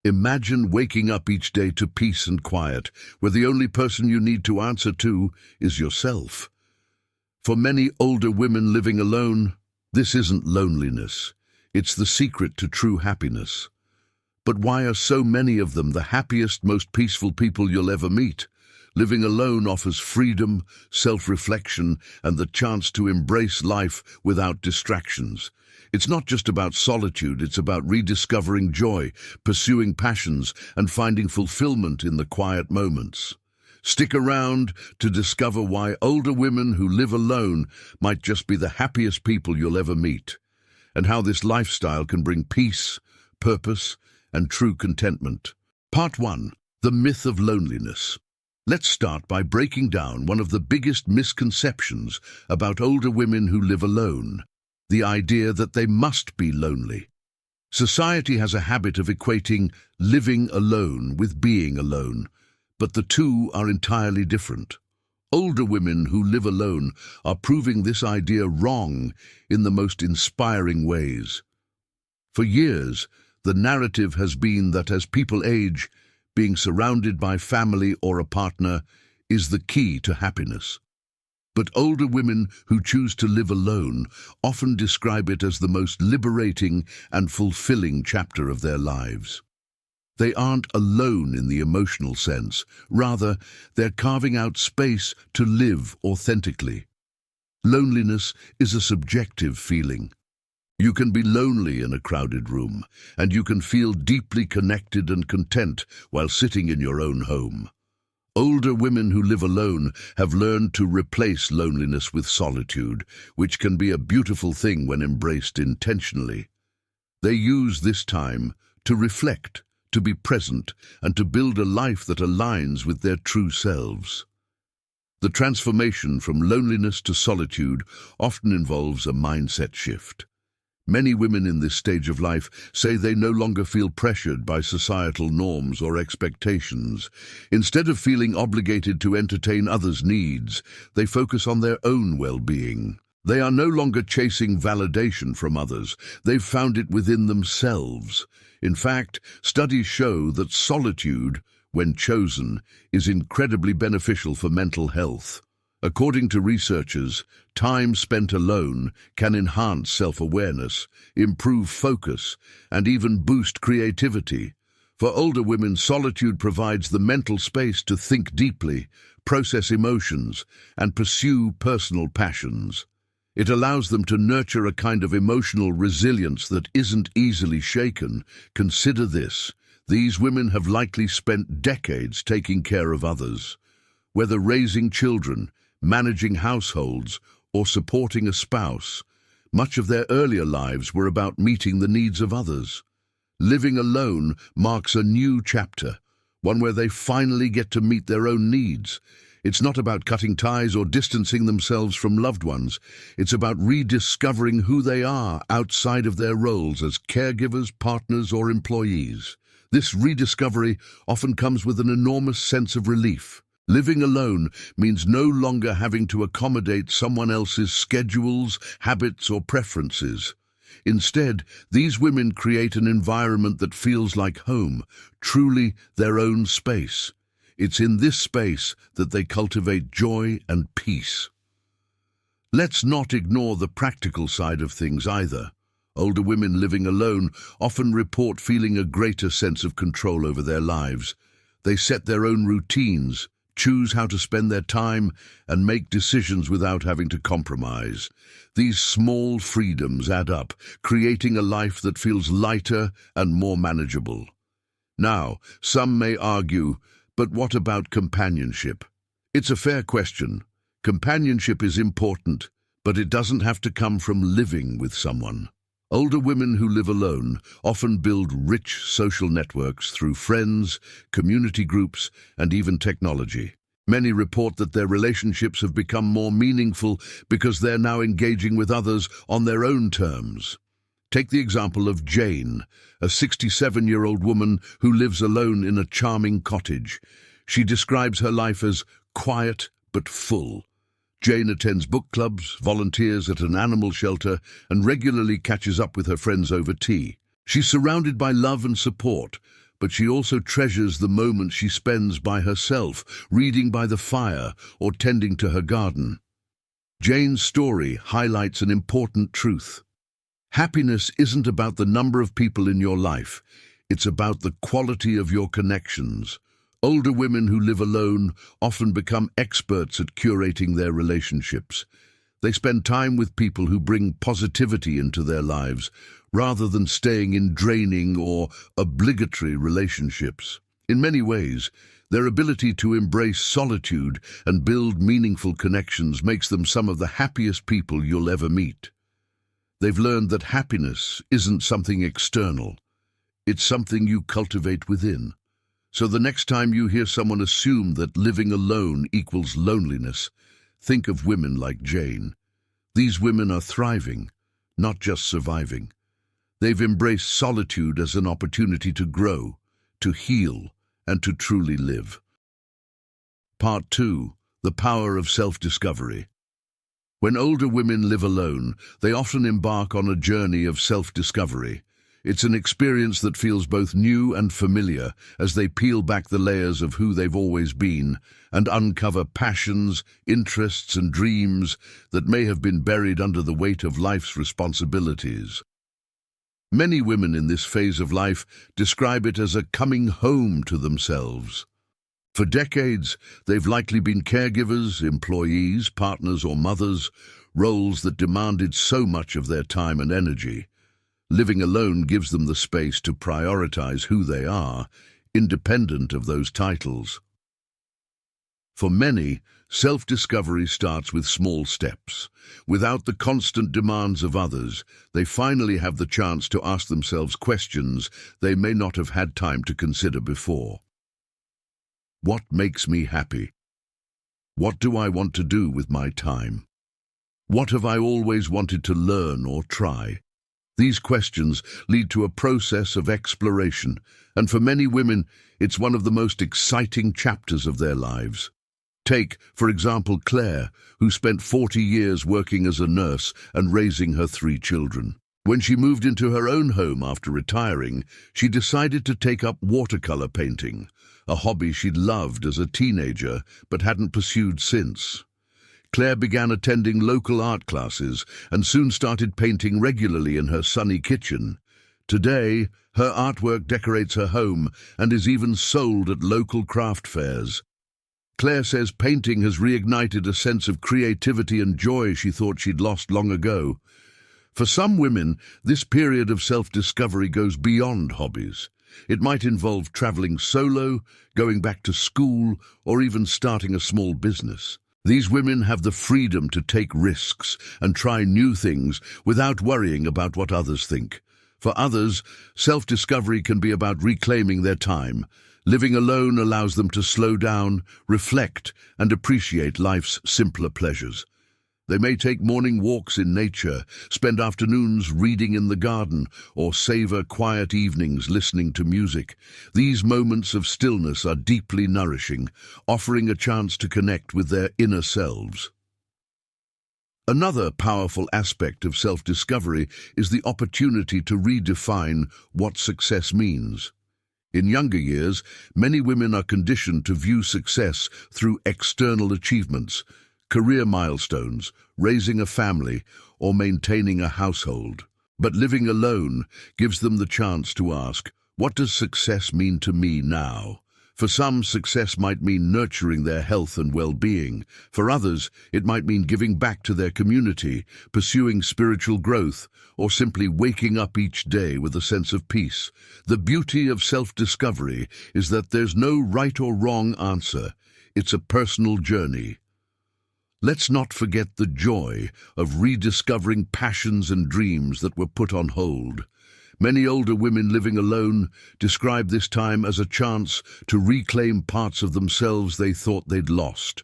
Imagine waking up each day to peace and quiet, where the only person you need to answer to is yourself. For many older women living alone, this isn't loneliness. It's the secret to true happiness. But why are so many of them the happiest, most peaceful people you'll ever meet? Living alone offers freedom, self-reflection, and the chance to embrace life without distractions. It's not just about solitude, it's about rediscovering joy, pursuing passions, and finding fulfillment in the quiet moments. Stick around to discover why older women who live alone might just be the happiest people you'll ever meet, and how this lifestyle can bring peace, purpose, and true contentment. Part 1. The myth of loneliness. Let's start by breaking down one of the biggest misconceptions about older women who live alone: the idea that they must be lonely. Society has a habit of equating living alone with being alone, but the two are entirely different. Older women who live alone are proving this idea wrong in the most inspiring ways. For years, the narrative has been that as people age, being surrounded by family or a partner is the key to happiness. But older women who choose to live alone often describe it as the most liberating and fulfilling chapter of their lives. They aren't alone in the emotional sense. Rather, they're carving out space to live authentically. Loneliness is a subjective feeling. You can be lonely in a crowded room, and you can feel deeply connected and content while sitting in your own home. Older women who live alone have learned to replace loneliness with solitude, which can be a beautiful thing when embraced intentionally. They use this time to reflect, to be present, and to build a life that aligns with their true selves. The transformation from loneliness to solitude often involves a mindset shift. Many women in this stage of life say they no longer feel pressured by societal norms or expectations. Instead of feeling obligated to entertain others' needs, they focus on their own well-being. They are no longer chasing validation from others. They've found it within themselves. In fact, studies show that solitude, when chosen, is incredibly beneficial for mental health. According to researchers, time spent alone can enhance self-awareness, improve focus, and even boost creativity. For older women, solitude provides the mental space to think deeply, process emotions, and pursue personal passions. It allows them to nurture a kind of emotional resilience that isn't easily shaken. Consider this: these women have likely spent decades taking care of others. Whether raising children, managing households, or supporting a spouse, much of their earlier lives were about meeting the needs of others. Living alone marks a new chapter, one where they finally get to meet their own needs. It's not about cutting ties or distancing themselves from loved ones. It's about rediscovering who they are outside of their roles as caregivers, partners, or employees. This rediscovery often comes with an enormous sense of relief. Living alone means no longer having to accommodate someone else's schedules, habits, or preferences. Instead, these women create an environment that feels like home, truly their own space. It's in this space that they cultivate joy and peace. Let's not ignore the practical side of things either. Older women living alone often report feeling a greater sense of control over their lives. They set their own routines, choose how to spend their time, and make decisions without having to compromise. These small freedoms add up, creating a life that feels lighter and more manageable. Now, some may argue, but what about companionship? It's a fair question. Companionship is important, but it doesn't have to come from living with someone. Older women who live alone often build rich social networks through friends, community groups, and even technology. Many report that their relationships have become more meaningful because they're now engaging with others on their own terms. Take the example of Jane, a 67-year-old woman who lives alone in a charming cottage. She describes her life as quiet but full. Jane attends book clubs, volunteers at an animal shelter, and regularly catches up with her friends over tea. She's surrounded by love and support, but she also treasures the moments she spends by herself, reading by the fire or tending to her garden. Jane's story highlights an important truth. Happiness isn't about the number of people in your life, it's about the quality of your connections. Older women who live alone often become experts at curating their relationships. They spend time with people who bring positivity into their lives, rather than staying in draining or obligatory relationships. In many ways, their ability to embrace solitude and build meaningful connections makes them some of the happiest people you'll ever meet. They've learned that happiness isn't something external, it's something you cultivate within. So the next time you hear someone assume that living alone equals loneliness, think of women like Jane. These women are thriving, not just surviving. They've embraced solitude as an opportunity to grow, to heal, and to truly live. Part 2. The power of self-discovery. When older women live alone, they often embark on a journey of self-discovery. It's an experience that feels both new and familiar as they peel back the layers of who they've always been and uncover passions, interests, and dreams that may have been buried under the weight of life's responsibilities. Many women in this phase of life describe it as a coming home to themselves. For decades, they've likely been caregivers, employees, partners, or mothers, roles that demanded so much of their time and energy. Living alone gives them the space to prioritize who they are, independent of those titles. For many, self-discovery starts with small steps. Without the constant demands of others, they finally have the chance to ask themselves questions they may not have had time to consider before. What makes me happy? What do I want to do with my time? What have I always wanted to learn or try? These questions lead to a process of exploration, and for many women, it's one of the most exciting chapters of their lives. Take, for example, Claire, who spent 40 years working as a nurse and raising her 3 children. When she moved into her own home after retiring, she decided to take up watercolor painting, a hobby she'd loved as a teenager but hadn't pursued since. Claire began attending local art classes and soon started painting regularly in her sunny kitchen. Today, her artwork decorates her home and is even sold at local craft fairs. Claire says painting has reignited a sense of creativity and joy she thought she'd lost long ago. For some women, this period of self-discovery goes beyond hobbies. It might involve traveling solo, going back to school, or even starting a small business. These women have the freedom to take risks and try new things without worrying about what others think. For others, self-discovery can be about reclaiming their time. Living alone allows them to slow down, reflect, and appreciate life's simpler pleasures. They may take morning walks in nature, spend afternoons reading in the garden, or savor quiet evenings listening to music. These moments of stillness are deeply nourishing, offering a chance to connect with their inner selves. Another powerful aspect of self-discovery is the opportunity to redefine what success means. In younger years, many women are conditioned to view success through external achievements, career milestones, raising a family, or maintaining a household. But living alone gives them the chance to ask, what does success mean to me now? For some, success might mean nurturing their health and well-being. For others, it might mean giving back to their community, pursuing spiritual growth, or simply waking up each day with a sense of peace. The beauty of self-discovery is that there's no right or wrong answer. It's a personal journey. Let's not forget the joy of rediscovering passions and dreams that were put on hold. Many older women living alone describe this time as a chance to reclaim parts of themselves they thought they'd lost.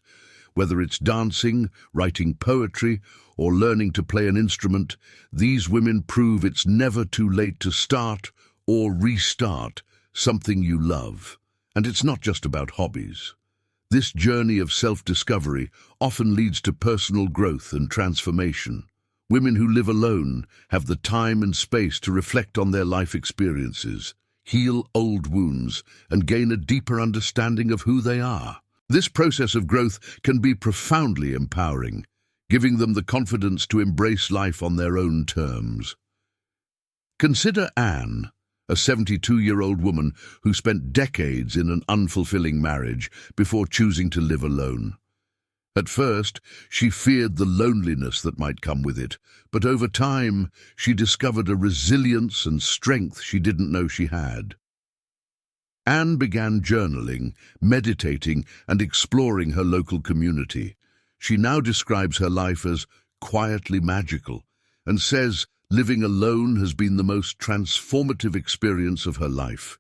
Whether it's dancing, writing poetry, or learning to play an instrument, these women prove it's never too late to start or restart something you love. And it's not just about hobbies. This journey of self-discovery often leads to personal growth and transformation. Women who live alone have the time and space to reflect on their life experiences, heal old wounds, and gain a deeper understanding of who they are. This process of growth can be profoundly empowering, giving them the confidence to embrace life on their own terms. Consider Anne, a 72-year-old woman who spent decades in an unfulfilling marriage before choosing to live alone. At first, she feared the loneliness that might come with it, but over time, she discovered a resilience and strength she didn't know she had. Anne began journaling, meditating, and exploring her local community. She now describes her life as quietly magical and says living alone has been the most transformative experience of her life.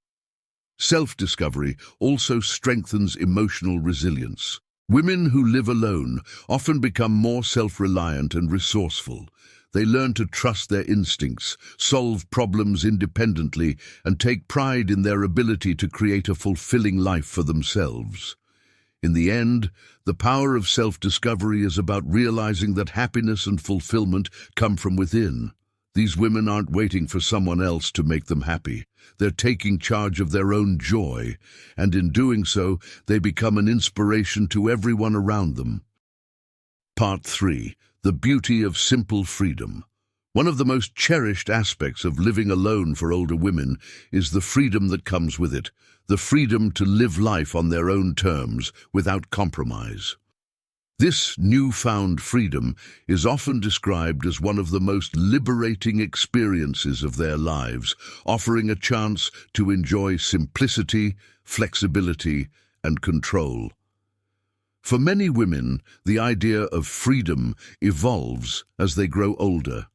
Self-discovery also strengthens emotional resilience. Women who live alone often become more self-reliant and resourceful. They learn to trust their instincts, solve problems independently, and take pride in their ability to create a fulfilling life for themselves. In the end, the power of self-discovery is about realizing that happiness and fulfillment come from within. These women aren't waiting for someone else to make them happy. They're taking charge of their own joy, and in doing so, they become an inspiration to everyone around them. Part 3. The beauty of simple freedom. One of the most cherished aspects of living alone for older women is the freedom that comes with it, the freedom to live life on their own terms without compromise. This newfound freedom is often described as one of the most liberating experiences of their lives, offering a chance to enjoy simplicity, flexibility, and control. For many women, the idea of freedom evolves as they grow older.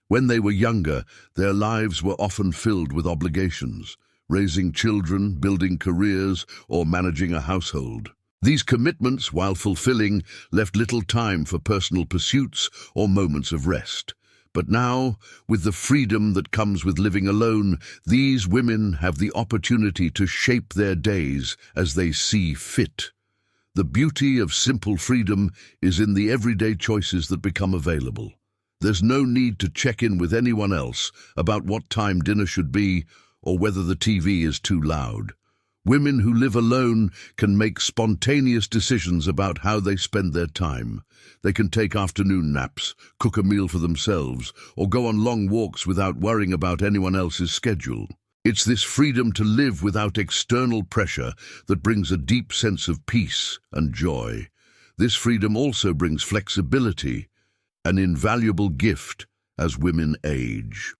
When they were younger, their lives were often filled with obligations, raising children, building careers, or managing a household. These commitments, while fulfilling, left little time for personal pursuits or moments of rest. But now, with the freedom that comes with living alone, these women have the opportunity to shape their days as they see fit. The beauty of simple freedom is in the everyday choices that become available. There's no need to check in with anyone else about what time dinner should be or whether the TV is too loud. Women who live alone can make spontaneous decisions about how they spend their time. They can take afternoon naps, cook a meal for themselves, or go on long walks without worrying about anyone else's schedule. It's this freedom to live without external pressure that brings a deep sense of peace and joy. This freedom also brings flexibility, an invaluable gift as women age.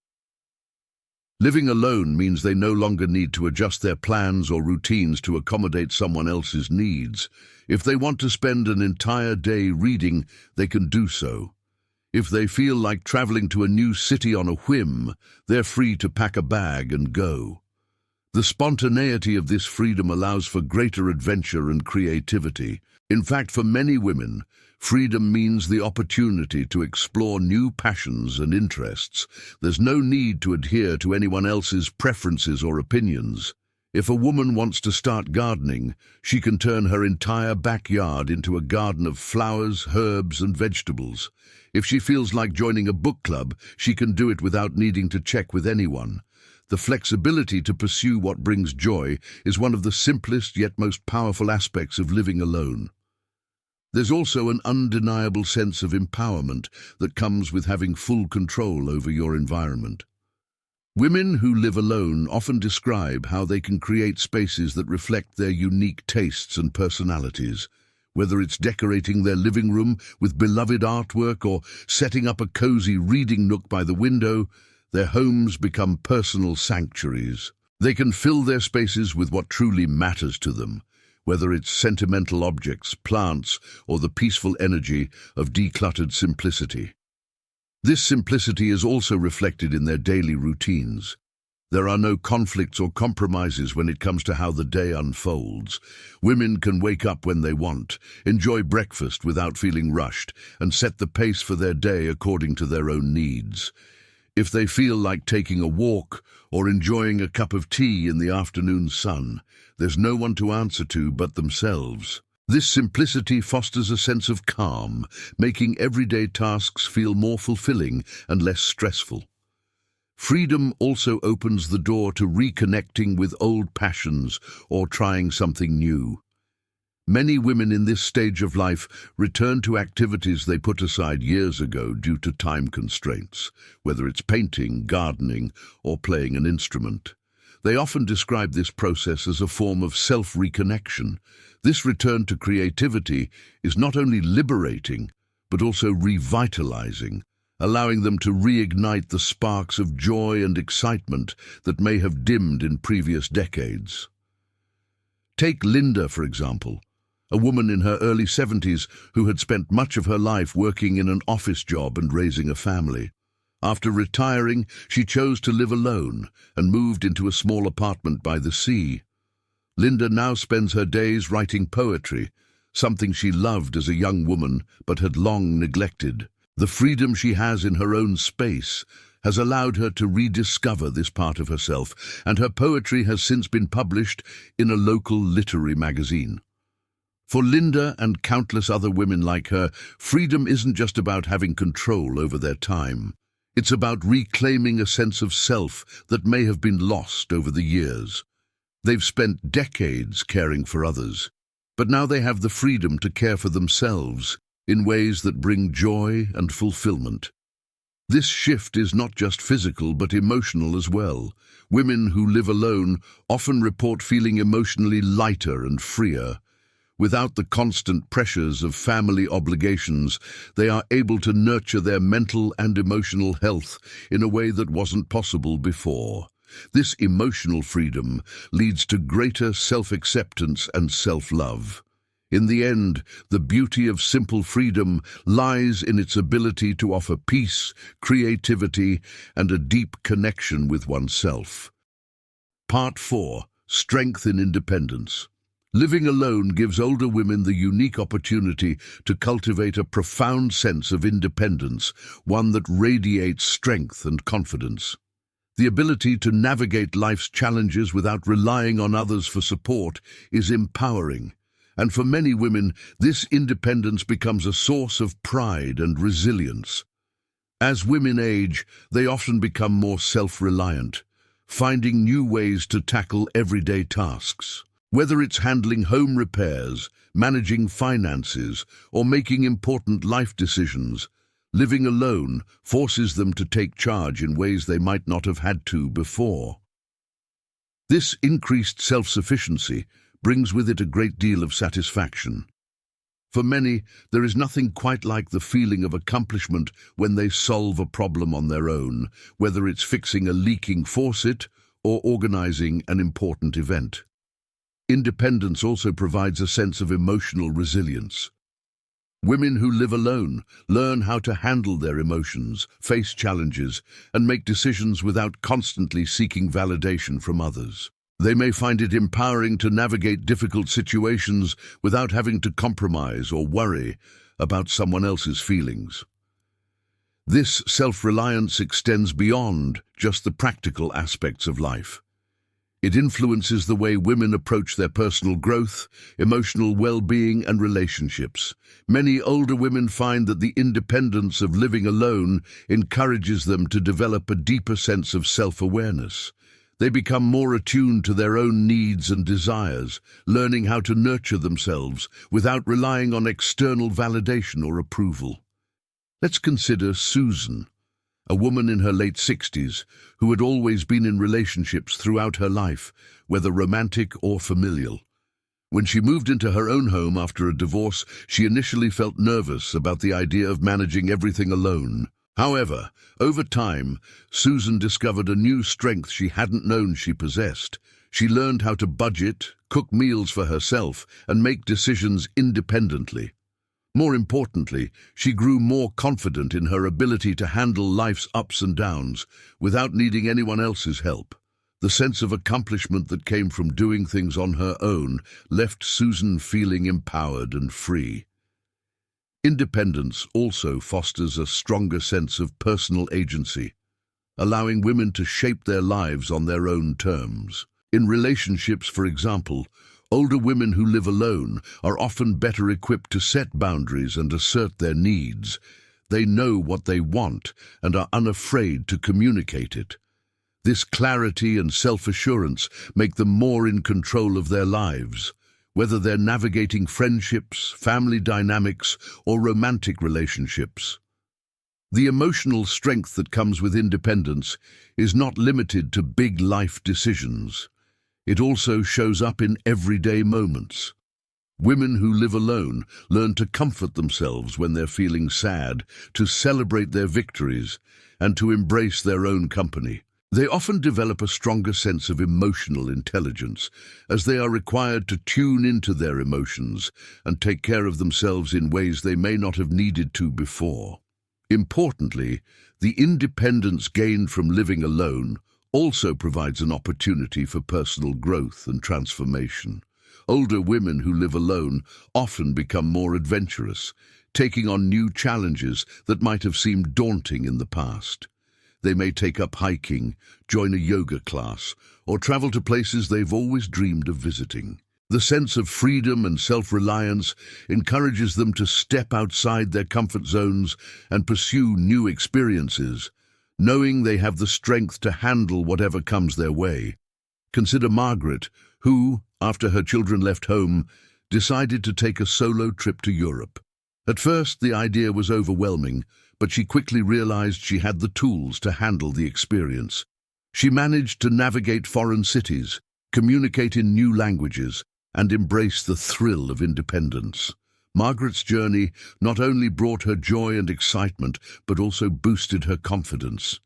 Living alone means they no longer need to adjust their plans or routines to accommodate someone else's needs. If they want to spend an entire day reading, they can do so. If they feel like traveling to a new city on a whim, they're free to pack a bag and go. The spontaneity of this freedom allows for greater adventure and creativity. In fact, for many women, freedom means the opportunity to explore new passions and interests. There's no need to adhere to anyone else's preferences or opinions. If a woman wants to start gardening, she can turn her entire backyard into a garden of flowers, herbs, and vegetables. If she feels like joining a book club, she can do it without needing to check with anyone. The flexibility to pursue what brings joy is one of the simplest yet most powerful aspects of living alone. There's also an undeniable sense of empowerment that comes with having full control over your environment. Women who live alone often describe how they can create spaces that reflect their unique tastes and personalities. Whether it's decorating their living room with beloved artwork or setting up a cozy reading nook by the window, their homes become personal sanctuaries. They can fill their spaces with what truly matters to them, whether it's sentimental objects, plants, or the peaceful energy of decluttered simplicity. This simplicity is also reflected in their daily routines. There are no conflicts or compromises when it comes to how the day unfolds. Women can wake up when they want, enjoy breakfast without feeling rushed, and set the pace for their day according to their own needs. If they feel like taking a walk or enjoying a cup of tea in the afternoon sun, there's no one to answer to but themselves. This simplicity fosters a sense of calm, making everyday tasks feel more fulfilling and less stressful. Freedom also opens the door to reconnecting with old passions or trying something new. Many women in this stage of life return to activities they put aside years ago due to time constraints, whether it's painting, gardening, or playing an instrument. They often describe this process as a form of self-reconnection. This return to creativity is not only liberating, but also revitalizing, allowing them to reignite the sparks of joy and excitement that may have dimmed in previous decades. Take Linda, for example, a woman in her early 70s who had spent much of her life working in an office job and raising a family. After retiring, she chose to live alone and moved into a small apartment by the sea. Linda now spends her days writing poetry, something she loved as a young woman but had long neglected. The freedom she has in her own space has allowed her to rediscover this part of herself, and her poetry has since been published in a local literary magazine. For Linda and countless other women like her, freedom isn't just about having control over their time. It's about reclaiming a sense of self that may have been lost over the years. They've spent decades caring for others, but now they have the freedom to care for themselves in ways that bring joy and fulfillment. This shift is not just physical but emotional as well. Women who live alone often report feeling emotionally lighter and freer. Without the constant pressures of family obligations, they are able to nurture their mental and emotional health in a way that wasn't possible before. This emotional freedom leads to greater self-acceptance and self-love. In the end, the beauty of simple freedom lies in its ability to offer peace, creativity, and a deep connection with oneself. Part 4. Strength in Independence. Living alone gives older women the unique opportunity to cultivate a profound sense of independence, one that radiates strength and confidence. The ability to navigate life's challenges without relying on others for support is empowering, and for many women, this independence becomes a source of pride and resilience. As women age, they often become more self-reliant, finding new ways to tackle everyday tasks. Whether it's handling home repairs, managing finances, or making important life decisions, living alone forces them to take charge in ways they might not have had to before. This increased self-sufficiency brings with it a great deal of satisfaction. For many, there is nothing quite like the feeling of accomplishment when they solve a problem on their own, whether it's fixing a leaking faucet or organizing an important event. Independence also provides a sense of emotional resilience. Women who live alone learn how to handle their emotions, face challenges, and make decisions without constantly seeking validation from others. They may find it empowering to navigate difficult situations without having to compromise or worry about someone else's feelings. This self-reliance extends beyond just the practical aspects of life. It influences the way women approach their personal growth, emotional well-being, and relationships. Many older women find that the independence of living alone encourages them to develop a deeper sense of self-awareness. They become more attuned to their own needs and desires, learning how to nurture themselves without relying on external validation or approval. Let's consider Susan, a woman in her late 60s who had always been in relationships throughout her life, whether romantic or familial. When she moved into her own home after a divorce, she initially felt nervous about the idea of managing everything alone. However, over time, Susan discovered a new strength she hadn't known she possessed. She learned how to budget, cook meals for herself, and make decisions independently. More importantly, she grew more confident in her ability to handle life's ups and downs without needing anyone else's help. The sense of accomplishment that came from doing things on her own left Susan feeling empowered and free. Independence also fosters a stronger sense of personal agency, allowing women to shape their lives on their own terms. In relationships, for example, older women who live alone are often better equipped to set boundaries and assert their needs. They know what they want and are unafraid to communicate it. This clarity and self-assurance make them more in control of their lives, whether they're navigating friendships, family dynamics, or romantic relationships. The emotional strength that comes with independence is not limited to big life decisions. It also shows up in everyday moments. Women who live alone learn to comfort themselves when they're feeling sad, to celebrate their victories, and to embrace their own company. They often develop a stronger sense of emotional intelligence, as they are required to tune into their emotions and take care of themselves in ways they may not have needed to before. Importantly, the independence gained from living alone also provides an opportunity for personal growth and transformation. Older women who live alone often become more adventurous, taking on new challenges that might have seemed daunting in the past. They may take up hiking, join a yoga class, or travel to places they've always dreamed of visiting. The sense of freedom and self-reliance encourages them to step outside their comfort zones and pursue new experiences, knowing they have the strength to handle whatever comes their way. Consider Margaret, who, after her children left home, decided to take a solo trip to Europe. At first, the idea was overwhelming, but she quickly realized she had the tools to handle the experience. She managed to navigate foreign cities, communicate in new languages, and embrace the thrill of independence. Margaret's journey not only brought her joy and excitement, but also boosted her confidence.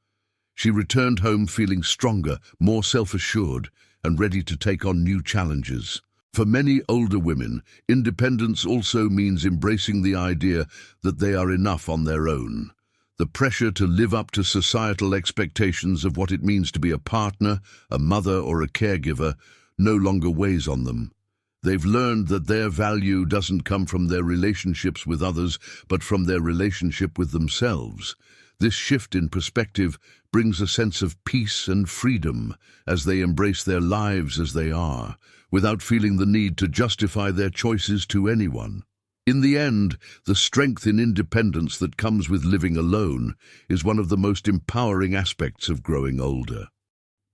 She returned home feeling stronger, more self-assured, and ready to take on new challenges. For many older women, independence also means embracing the idea that they are enough on their own. The pressure to live up to societal expectations of what it means to be a partner, a mother, or a caregiver no longer weighs on them. They've learned that their value doesn't come from their relationships with others, but from their relationship with themselves. This shift in perspective brings a sense of peace and freedom as they embrace their lives as they are, without feeling the need to justify their choices to anyone. In the end, the strength in independence that comes with living alone is one of the most empowering aspects of growing older.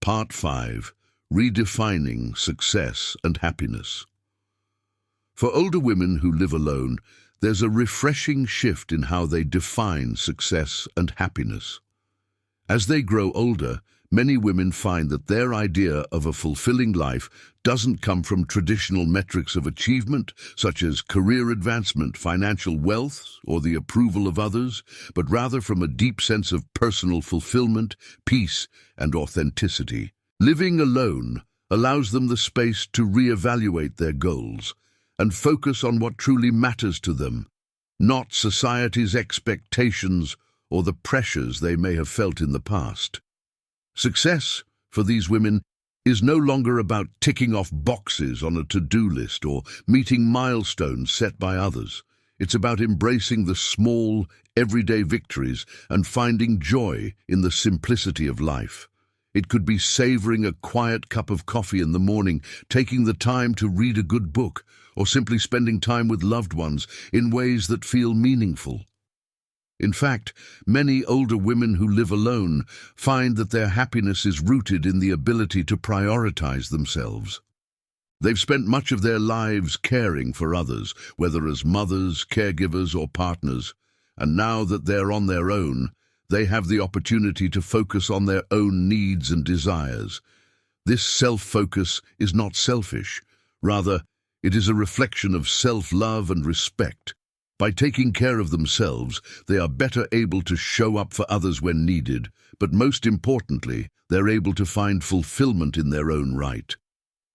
Part 5. Redefining Success and Happiness. For older women who live alone, there's a refreshing shift in how they define success and happiness. As they grow older, many women find that their idea of a fulfilling life doesn't come from traditional metrics of achievement, such as career advancement, financial wealth, or the approval of others, but rather from a deep sense of personal fulfillment, peace, and authenticity. Living alone allows them the space to reevaluate their goals and focus on what truly matters to them, not society's expectations or the pressures they may have felt in the past. Success, for these women, is no longer about ticking off boxes on a to-do list or meeting milestones set by others. It's about embracing the small, everyday victories and finding joy in the simplicity of life. It could be savoring a quiet cup of coffee in the morning, taking the time to read a good book, or simply spending time with loved ones in ways that feel meaningful. In fact, many older women who live alone find that their happiness is rooted in the ability to prioritize themselves. They've spent much of their lives caring for others, whether as mothers, caregivers, or partners, and now that they're on their own, they have the opportunity to focus on their own needs and desires. This self-focus is not selfish. Rather, it is a reflection of self-love and respect. By taking care of themselves, they are better able to show up for others when needed, but most importantly, they're able to find fulfillment in their own right.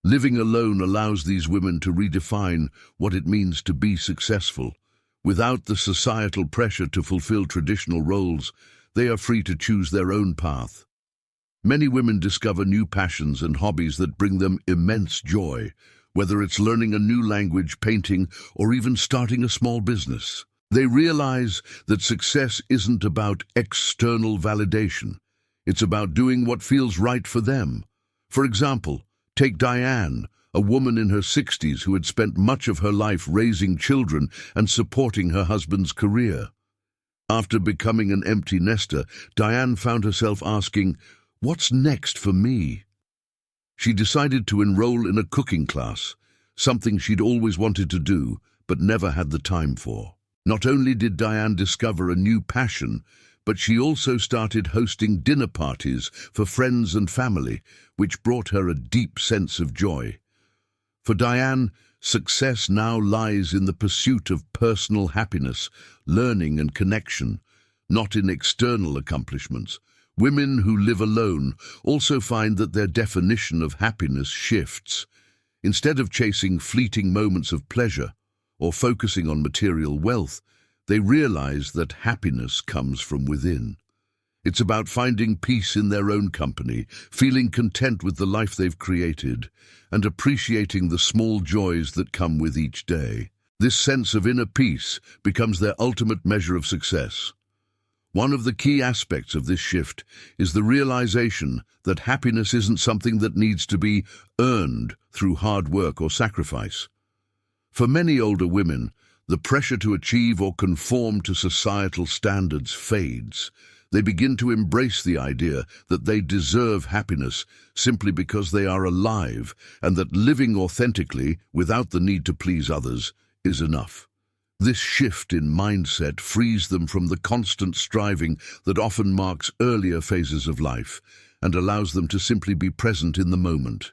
Living alone allows these women to redefine what it means to be successful. Without the societal pressure to fulfill traditional roles, they are free to choose their own path. Many women discover new passions and hobbies that bring them immense joy, whether it's learning a new language, painting, or even starting a small business. They realize that success isn't about external validation. It's about doing what feels right for them. For example, take Diane, a woman in her 60s who had spent much of her life raising children and supporting her husband's career. After becoming an empty nester, Diane found herself asking, What's next for me? She decided to enroll in a cooking class, something she'd always wanted to do but never had the time for. Not only did Diane discover a new passion, but she also started hosting dinner parties for friends and family, which brought her a deep sense of joy. For Diane, success now lies in the pursuit of personal happiness, learning and connection, not in external accomplishments. Women who live alone also find that their definition of happiness shifts. Instead of chasing fleeting moments of pleasure or focusing on material wealth, they realize that happiness comes from within. It's about finding peace in their own company, feeling content with the life they've created, and appreciating the small joys that come with each day. This sense of inner peace becomes their ultimate measure of success. One of the key aspects of this shift is the realization that happiness isn't something that needs to be earned through hard work or sacrifice. For many older women, the pressure to achieve or conform to societal standards fades. They begin to embrace the idea that they deserve happiness simply because they are alive, and that living authentically, without the need to please others, is enough. This shift in mindset frees them from the constant striving that often marks earlier phases of life and allows them to simply be present in the moment.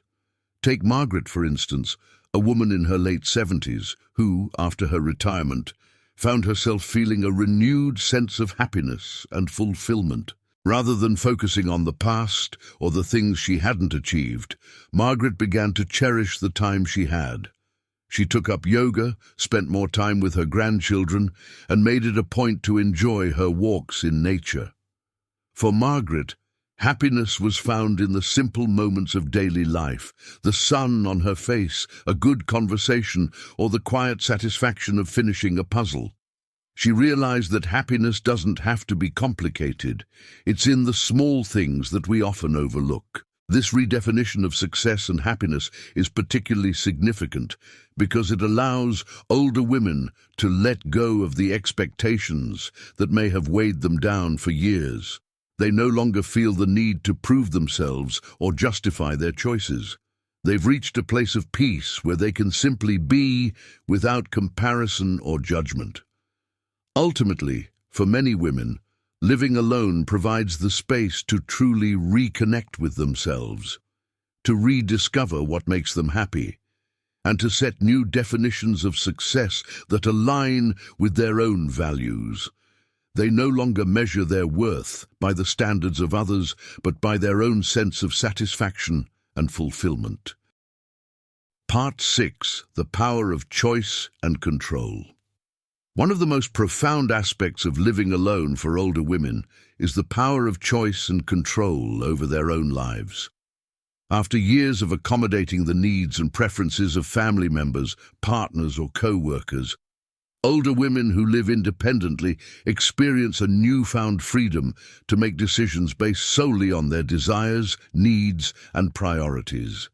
Take Margaret, for instance, a woman in her late 70s who, after her retirement, found herself feeling a renewed sense of happiness and fulfillment. Rather than focusing on the past or the things she hadn't achieved, Margaret began to cherish the time she had. She took up yoga, spent more time with her grandchildren, and made it a point to enjoy her walks in nature. For Margaret, happiness was found in the simple moments of daily life, the sun on her face, a good conversation, or the quiet satisfaction of finishing a puzzle. She realized that happiness doesn't have to be complicated. It's in the small things that we often overlook. This redefinition of success and happiness is particularly significant because it allows older women to let go of the expectations that may have weighed them down for years. They no longer feel the need to prove themselves or justify their choices. They've reached a place of peace where they can simply be without comparison or judgment. Ultimately, for many women, living alone provides the space to truly reconnect with themselves, to rediscover what makes them happy, and to set new definitions of success that align with their own values. They no longer measure their worth by the standards of others, but by their own sense of satisfaction and fulfillment. Part 6. The Power of Choice and Control. One of the most profound aspects of living alone for older women is the power of choice and control over their own lives. After years of accommodating the needs and preferences of family members, partners, or co-workers, older women who live independently experience a newfound freedom to make decisions based solely on their desires, needs, and priorities.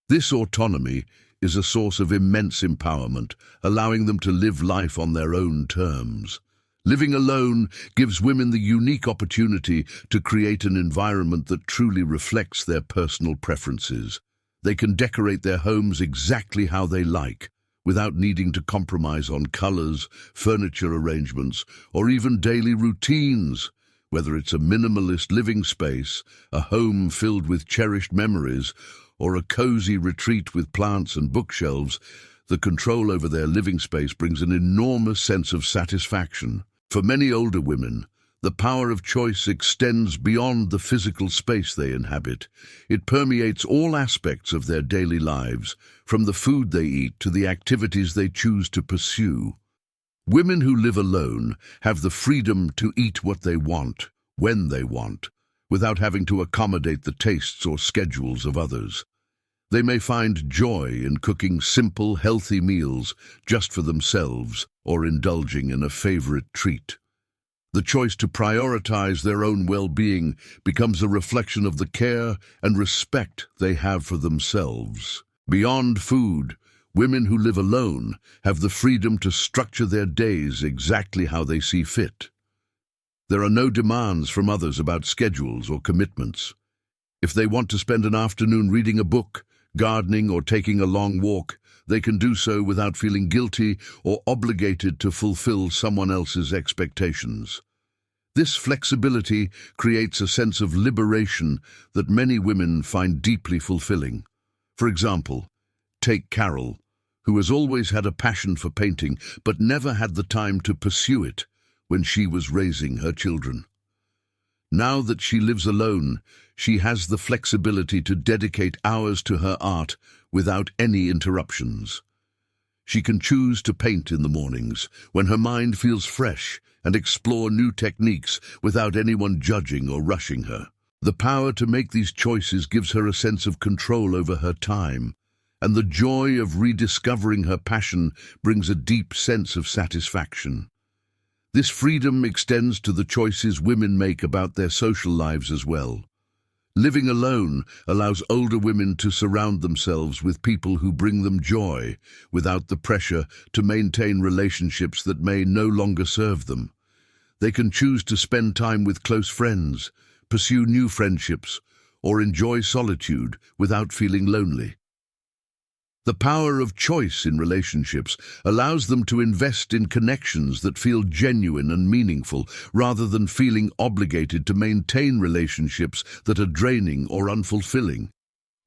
This autonomy is a source of immense empowerment, allowing them to live life on their own terms. Living alone gives women the unique opportunity to create an environment that truly reflects their personal preferences. They can decorate their homes exactly how they like, without needing to compromise on colors, furniture arrangements, or even daily routines. Whether it's a minimalist living space, a home filled with cherished memories, or a cozy retreat with plants and bookshelves, the control over their living space brings an enormous sense of satisfaction. For many older women, the power of choice extends beyond the physical space they inhabit. It permeates all aspects of their daily lives, from the food they eat to the activities they choose to pursue. Women who live alone have the freedom to eat what they want, when they want, without having to accommodate the tastes or schedules of others. They may find joy in cooking simple, healthy meals just for themselves or indulging in a favorite treat. The choice to prioritize their own well-being becomes a reflection of the care and respect they have for themselves. Beyond food, women who live alone have the freedom to structure their days exactly how they see fit. There are no demands from others about schedules or commitments. If they want to spend an afternoon reading a book, gardening, or taking a long walk, they can do so without feeling guilty or obligated to fulfill someone else's expectations. This flexibility creates a sense of liberation that many women find deeply fulfilling. For example, take Carol, who has always had a passion for painting but never had the time to pursue it when she was raising her children. Now that she lives alone, she has the flexibility to dedicate hours to her art without any interruptions. She can choose to paint in the mornings when her mind feels fresh and explore new techniques without anyone judging or rushing her. The power to make these choices gives her a sense of control over her time, and the joy of rediscovering her passion brings a deep sense of satisfaction. This freedom extends to the choices women make about their social lives as well. Living alone allows older women to surround themselves with people who bring them joy, without the pressure to maintain relationships that may no longer serve them. They can choose to spend time with close friends, pursue new friendships, or enjoy solitude without feeling lonely. The power of choice in relationships allows them to invest in connections that feel genuine and meaningful, rather than feeling obligated to maintain relationships that are draining or unfulfilling.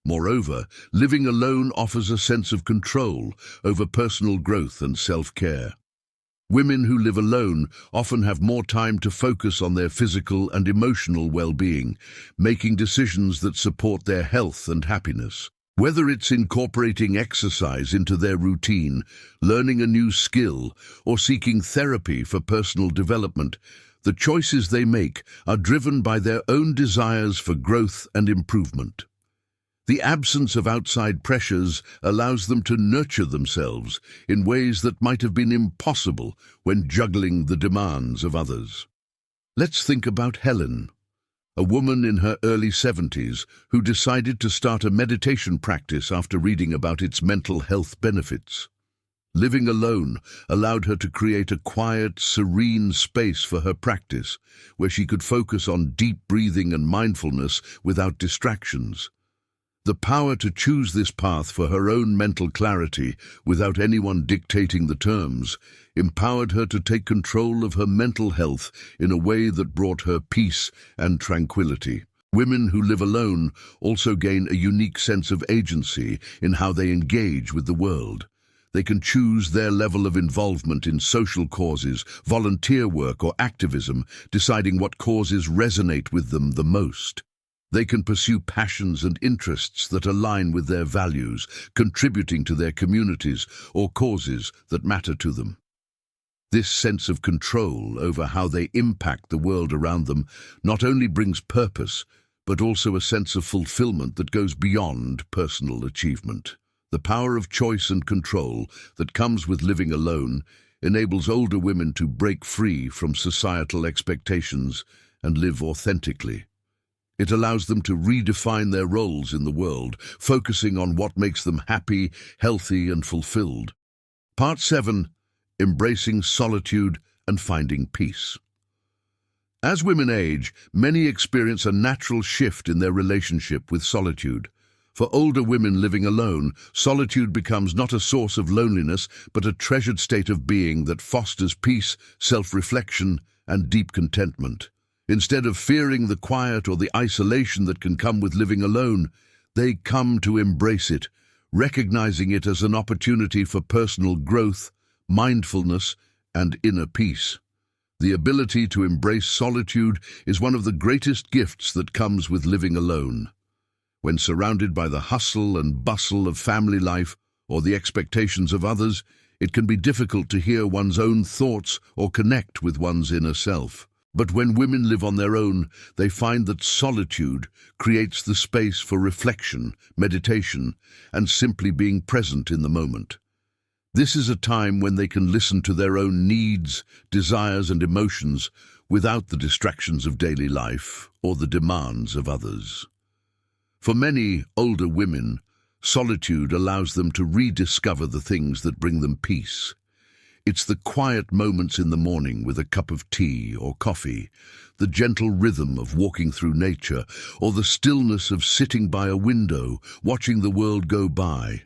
Moreover, living alone offers a sense of control over personal growth and self-care. Women who live alone often have more time to focus on their physical and emotional well-being, making decisions that support their health and happiness. Whether it's incorporating exercise into their routine, learning a new skill, or seeking therapy for personal development, the choices they make are driven by their own desires for growth and improvement. The absence of outside pressures allows them to nurture themselves in ways that might have been impossible when juggling the demands of others. Let's think about Helen, a woman in her early 70s who decided to start a meditation practice after reading about its mental health benefits. Living alone allowed her to create a quiet, serene space for her practice, where she could focus on deep breathing and mindfulness without distractions. The power to choose this path for her own mental clarity without anyone dictating the terms empowered her to take control of her mental health in a way that brought her peace and tranquility. Women who live alone also gain a unique sense of agency in how they engage with the world. They can choose their level of involvement in social causes, volunteer work, or activism, deciding what causes resonate with them the most. They can pursue passions and interests that align with their values, contributing to their communities or causes that matter to them. This sense of control over how they impact the world around them not only brings purpose, but also a sense of fulfillment that goes beyond personal achievement. The power of choice and control that comes with living alone enables older women to break free from societal expectations and live authentically. It allows them to redefine their roles in the world, focusing on what makes them happy, healthy, and fulfilled. Part 7. Embracing solitude and finding peace. As women age, many experience a natural shift in their relationship with solitude. For older women living alone, solitude becomes not a source of loneliness, but a treasured state of being that fosters peace, self-reflection, and deep contentment. Instead of fearing the quiet or the isolation that can come with living alone, they come to embrace it, recognizing it as an opportunity for personal growth, mindfulness, and inner peace. The ability to embrace solitude is one of the greatest gifts that comes with living alone. When surrounded by the hustle and bustle of family life or the expectations of others, it can be difficult to hear one's own thoughts or connect with one's inner self. But when women live on their own, they find that solitude creates the space for reflection, meditation, and simply being present in the moment. This is a time when they can listen to their own needs, desires, and emotions without the distractions of daily life or the demands of others. For many older women, solitude allows them to rediscover the things that bring them peace. It's the quiet moments in the morning with a cup of tea or coffee, the gentle rhythm of walking through nature, or the stillness of sitting by a window, watching the world go by.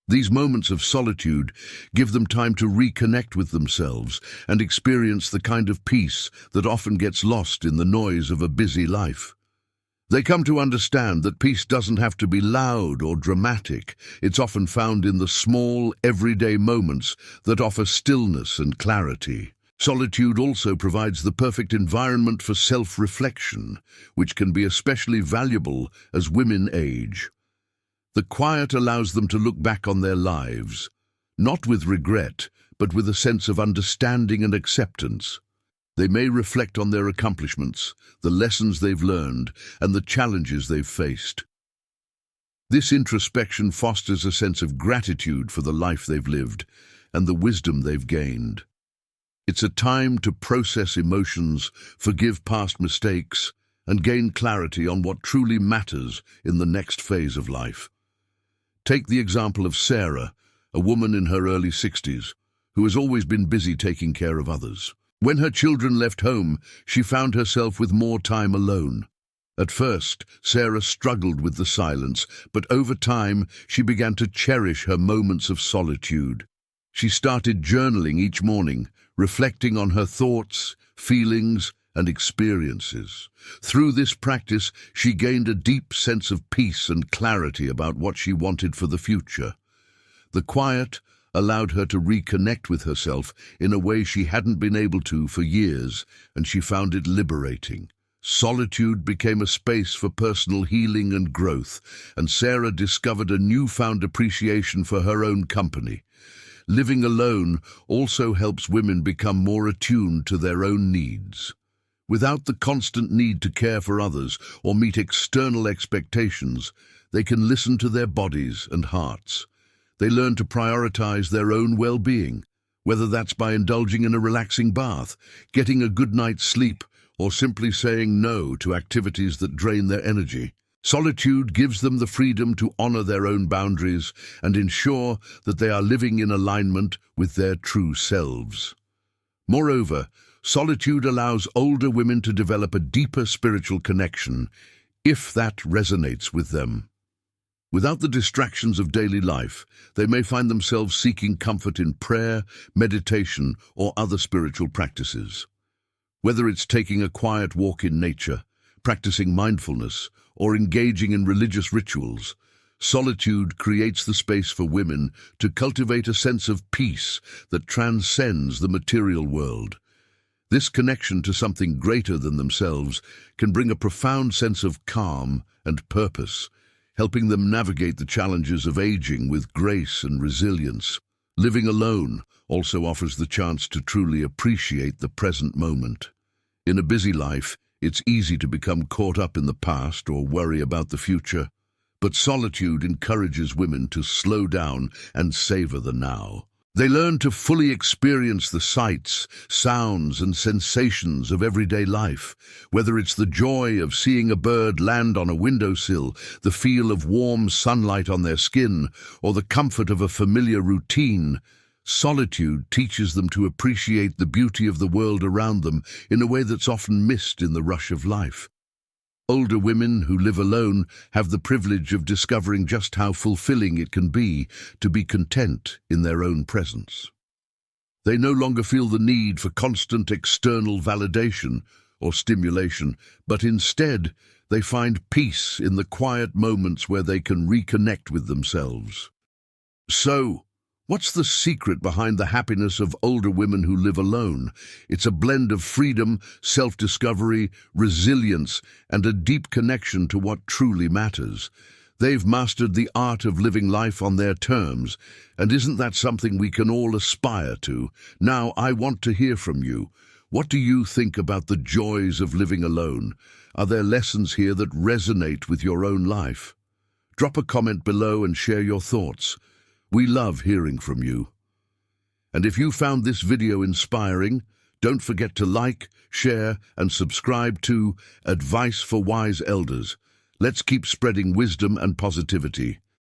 These moments of solitude give them time to reconnect with themselves and experience the kind of peace that often gets lost in the noise of a busy life. They come to understand that peace doesn't have to be loud or dramatic. It's often found in the small, everyday moments that offer stillness and clarity. Solitude also provides the perfect environment for self-reflection, which can be especially valuable as women age. The quiet allows them to look back on their lives, not with regret, but with a sense of understanding and acceptance. They may reflect on their accomplishments, the lessons they've learned, and the challenges they've faced. This introspection fosters a sense of gratitude for the life they've lived and the wisdom they've gained. It's a time to process emotions, forgive past mistakes, and gain clarity on what truly matters in the next phase of life. Take the example of Sarah, a woman in her early 60s, who has always been busy taking care of others. When her children left home, she found herself with more time alone. At first, Sarah struggled with the silence, but over time, she began to cherish her moments of solitude. She started journaling each morning, reflecting on her thoughts, feelings, and experiences. Through this practice, she gained a deep sense of peace and clarity about what she wanted for the future. The quiet allowed her to reconnect with herself in a way she hadn't been able to for years, and she found it liberating. Solitude became a space for personal healing and growth, and Sarah discovered a newfound appreciation for her own company. Living alone also helps women become more attuned to their own needs. Without the constant need to care for others or meet external expectations, they can listen to their bodies and hearts. They learn to prioritize their own well-being, whether that's by indulging in a relaxing bath, getting a good night's sleep, or simply saying no to activities that drain their energy. Solitude gives them the freedom to honor their own boundaries and ensure that they are living in alignment with their true selves. Moreover, solitude allows older women to develop a deeper spiritual connection, if that resonates with them. Without the distractions of daily life, they may find themselves seeking comfort in prayer, meditation, or other spiritual practices. Whether it's taking a quiet walk in nature, practicing mindfulness, or engaging in religious rituals, solitude creates the space for women to cultivate a sense of peace that transcends the material world. This connection to something greater than themselves can bring a profound sense of calm and purpose, helping them navigate the challenges of aging with grace and resilience. Living alone also offers the chance to truly appreciate the present moment. In a busy life, it's easy to become caught up in the past or worry about the future, but solitude encourages women to slow down and savor the now. They learn to fully experience the sights, sounds, and sensations of everyday life, whether it's the joy of seeing a bird land on a windowsill, the feel of warm sunlight on their skin, or the comfort of a familiar routine. Solitude teaches them to appreciate the beauty of the world around them in a way that's often missed in the rush of life. Older women who live alone have the privilege of discovering just how fulfilling it can be to be content in their own presence. They no longer feel the need for constant external validation or stimulation, but instead they find peace in the quiet moments where they can reconnect with themselves. So, what's the secret behind the happiness of older women who live alone? It's a blend of freedom, self-discovery, resilience, and a deep connection to what truly matters. They've mastered the art of living life on their terms, and isn't that something we can all aspire to? Now, I want to hear from you. What do you think about the joys of living alone? Are there lessons here that resonate with your own life? Drop a comment below and share your thoughts. We love hearing from you. And if you found this video inspiring, don't forget to like, share, and subscribe to Advice for Wise Elders. Let's keep spreading wisdom and positivity.